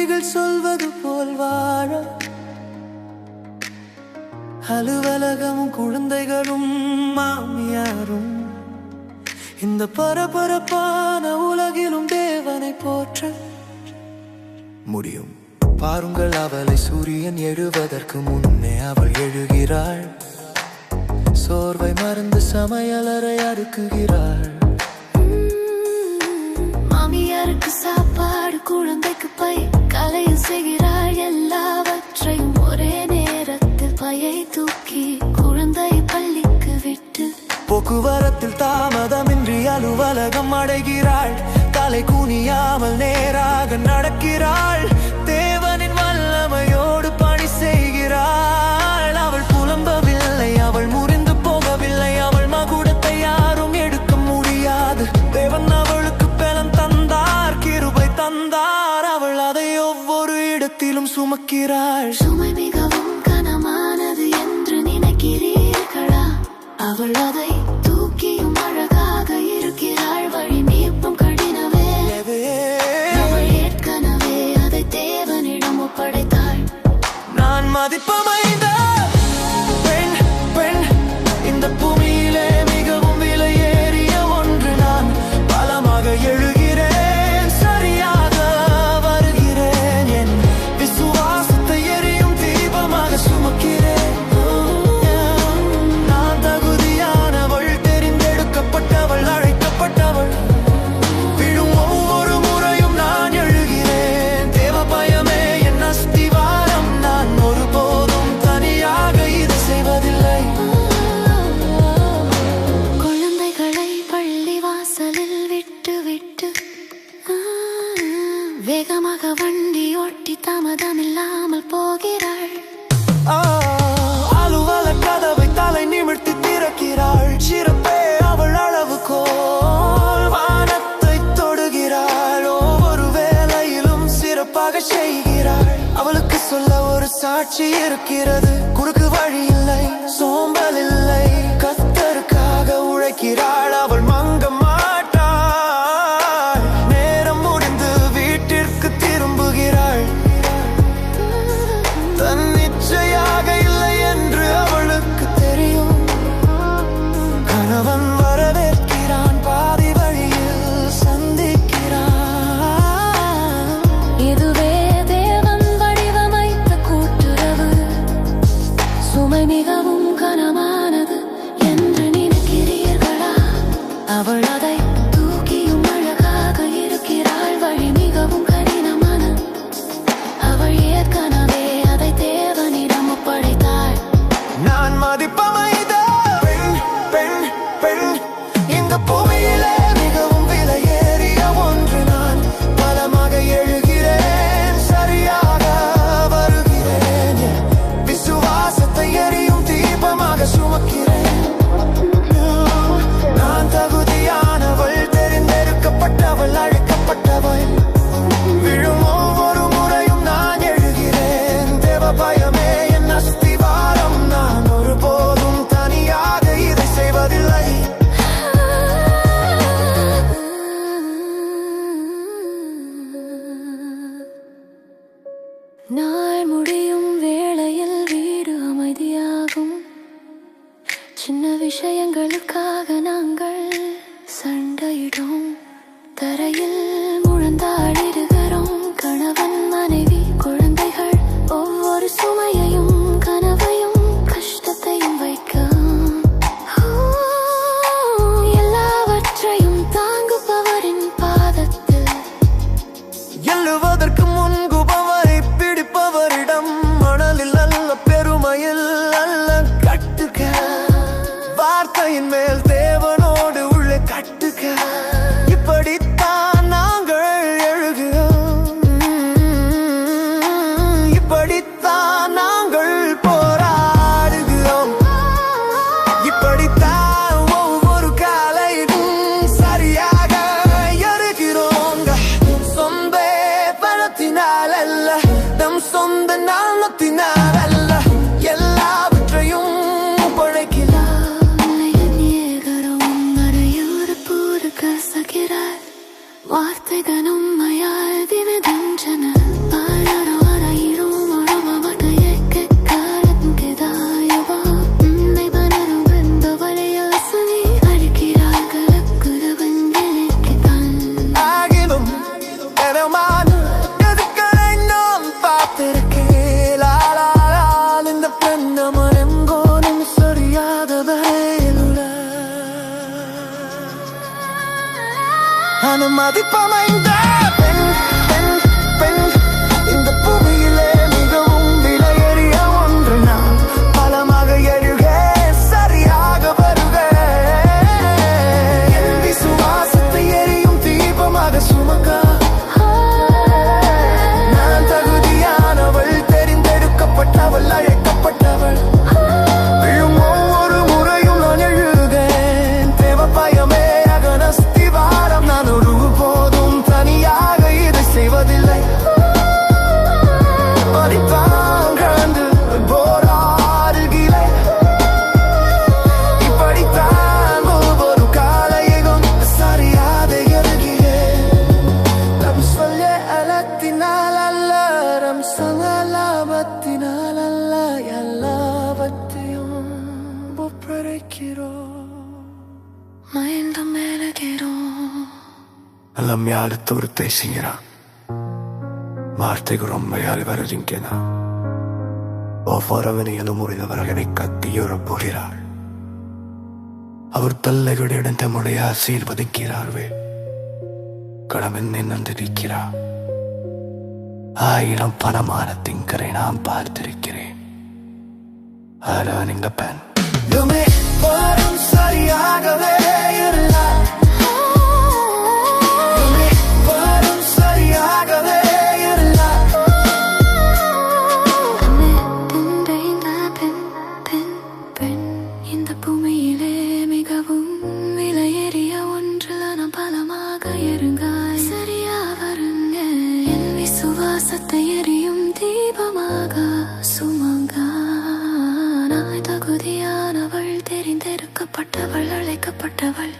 மொழிகள் சொல்வது போல் வாழ அலுவலகமும் குழந்தைகளும் மாமியாரும் இந்த பரபரப்பான உலகிலும் தேவனை போற்ற முடியும். பாருங்கள், அவளை சூரியன் எழுவதற்கு முன்னே அவள் எழுகிறாள். சோர்வை மறந்து சமையலறை அடுக்குகிறாள். மாமியாருக்கு சாப்பாடு, குழந்தைக்கு பை, கலையில் செய்கிறாள். எல்லாவற்றையும் ஒரே நேரத்தில் பையை தூக்கி குழந்தை பள்ளிக்கு விட்டு போக்குவரத்தில் தாமதமின்றி அலுவலகம் அடைகிறாள். தலை குனியாமல் நேராக நடக்கிறாள். தேவனின் வல்லமையோடு பணி செய்கிறாள். அவள் புலம்பவில்லை, அவள் முறிந்து போகவில்லை. அவள் மகுடத்தை யாரும் எடுக்க முடியாது. தேவன் அவளுக்கு பலன் தந்தார், கிருபை தந்தார். அவள் அதை ஒவ்வொரு இடத்திலும் சுமக்கிறாள். சுமை மிகவும் கனமானது என்று நினைக்கிறீர்களா? அவள் அதை தூக்கியும் அழகாக இருக்கிறாள். வழி மீட்பும் கடினமே, அவள் ஏற்கனவே அதை தேவனிடம் ஒப்படைத்தாள். நான் மதிப்பமைந்த பெண் பெண் இந்த பூமியிலே மிகவும் விலையேறிய ஒன்று. நான் பலமாக எழுகிறேன், சரியாக வருகிறேன். என் விசுவாசத்தை எரியும் தீபமாக சுமக்கிறேன். நான் தகுதியானவள், தெரிந்தெடுக்கப்பட்டவள், அழைக்கப்பட்டவள். விழும் ஒவ்வொரு முறையும் நான் எழுகிறேன். தேவ பயமே என் அஸ்திவாரம். நான் ஒருபோதும் தனியாக இது செய்வதில்லை. குழந்தைகளை பள்ளி வாசலில் விட்டு விட்டு வேகமாக வண்டி ஓட்டி தாமதமில்லாமல் போகிறாள். அலுவலக கதவை தலை நிமிர்த்தி திறக்கிறாள். சிறப்பே அவள் அளவுகோல், வானத்தை தொடுகிறாள். ஒவ்வொரு வேலையிலும் சிறப்பாக செய்கிறாள். அவளுக்கு சொல்ல ஒரு சாட்சி இருக்கிறது. குறுக்கு வழி இல்லை, சோம்பல் இல்லை. கர்த்தருக்காக உழைக்கிறாள். அவள் மங்க மாட்டாள். நேரம் முடிந்து வீட்டிற்கு திரும்புகிறாள். தன்னிச்சையாக இல்லை என்று அவளுக்கு தெரியும். கணவன் வரவேற்கிறான், பாதி வழியில் சந்திக்கிறான். இதுவே தேவன் வடிவமைத்த கூட்டுறவு. சுமை மிகவும் கனமானது என்று நினைக்கிறீர்களா? அவள் அதை தூக்கியும் அழகாக இருக்கிறாள். வழி மிகவும் கடினமானது, அவள் ஏற்கனவே அதை தேவனிடம் ஒப்படைத்தாள். நான் மதிப்பமைந்த பெண் பெண் பெண் இந்த பூமியிலே மிகவும் விலையேறிய ஒன்று. நான் பலமாக எழுகிறேன், சரியாக வருகிறேன். விசுவாசத்தை எரியும் தீபமாக சுமக்கிறேன். நான் தகுதியானவள், தெரிந்தெடுக்கப்பட்டவள், அழைக்கப்பட்டவள். விழும் ஒவ்வொரு முறையும் நான் எழுகிறேன். தேவ பயமே என் அஸ்திவாரம். நான் ஒருபோதும் தனியாக இதை செய்வதில்லை. நாள் முடியும் வேளையில் வீடு அமைதியாகும். சின்ன விஷயங்களுக்காக நாங்கள் சண்டையிடும். தரையில் முழந்தாடிடுகிறோம். கணவன், மனைவி, குழந்தைகள் ஒவ்வொரு சுமையையும் கனவையும் கஷ்டத்தையும் வைக்கும். எல்லாவற்றையும் தாங்குபவரின் பாதத்தில் எழுவதற்கு முன்குபவரை பிடிப்பவரிடம். மணலில் அல்ல, பெருமையில் அல்ல, கட்டுக. வார்த்தையின் மேல் தேவனோடு உள்ளே கட்டுக. இப்படித்தான் நாங்கள் எழுகிறோம். இப்படித்தான் நாங்கள் போராடுகிறோம். இப்படித்தான் ஒவ்வொரு காலையும் சரியாக எழுகிறோம். சொந்த பணத்தினால் அல்ல, நம் சொந்த நாமத்தினால் அல்ல. எல்லாவற்றையும் படைக்கிறார். ஏகரும் மறையூறு பூரு கசகிறார். வார்த்தைகளும் மயால் தினதஞ்சன மதிப்பமைந்த பெண் பெண் பெண் இந்த பூமியிலே மிகவும் விலையேறிய ஒன்று நான் பலமாக எழுக சரியாக வருக என் விசுவாசத்தை எரியும் தீபமாக சுமக்க நான் தகுதியானவள் தெரிந்தெடுக்கப்பட்டவள் அழைக்கப்பட்டவள் விழும் ஒவ்வொரு முறையும் நான் எழுகேன் தேவ பயமே அகனஸ்திவாரம் நான் ஒருபோதும் தனியாக இதை செய்வதில்லை படித்தான் கலந்து போராடுகிறேன் இப்படித்தான் ஒவ்வொரு காலையும் சரியாக எழுகிறேன் நம் சொல்ல அலத்தினால் அல்ல நம் சங்கலாபத்தினால் அல்ல எல்லாவற்றையும் ஒப்படைக்கிறோம் மயந்த மேலகிறோம் எல்லாம் யாரு தோறுத்தை செய்கிறான் வார்த்தைக்கு ரொம்ப யாரு வருதிங்கன்னா ஒவ்வொருவனையிலும் முறிந்தவர்களை கத்தியுற போகிறார் அவர் பிள்ளைகளிடம் தம்முடைய ஆசீர்வதிக்கிறார்கள் கடமென்னை நந்திருக்கிறார் 1000 பணமானத்தின்கரை நான் பார்த்திருக்கிறேன் அதான் இந்த பெண் வரும் சரியாகவே எரியும் தீபமாக சுமங்க நாய் தகுதியானவள் தெரிந்தெடுக்கப்பட்டவள் அழைக்கப்பட்டவள்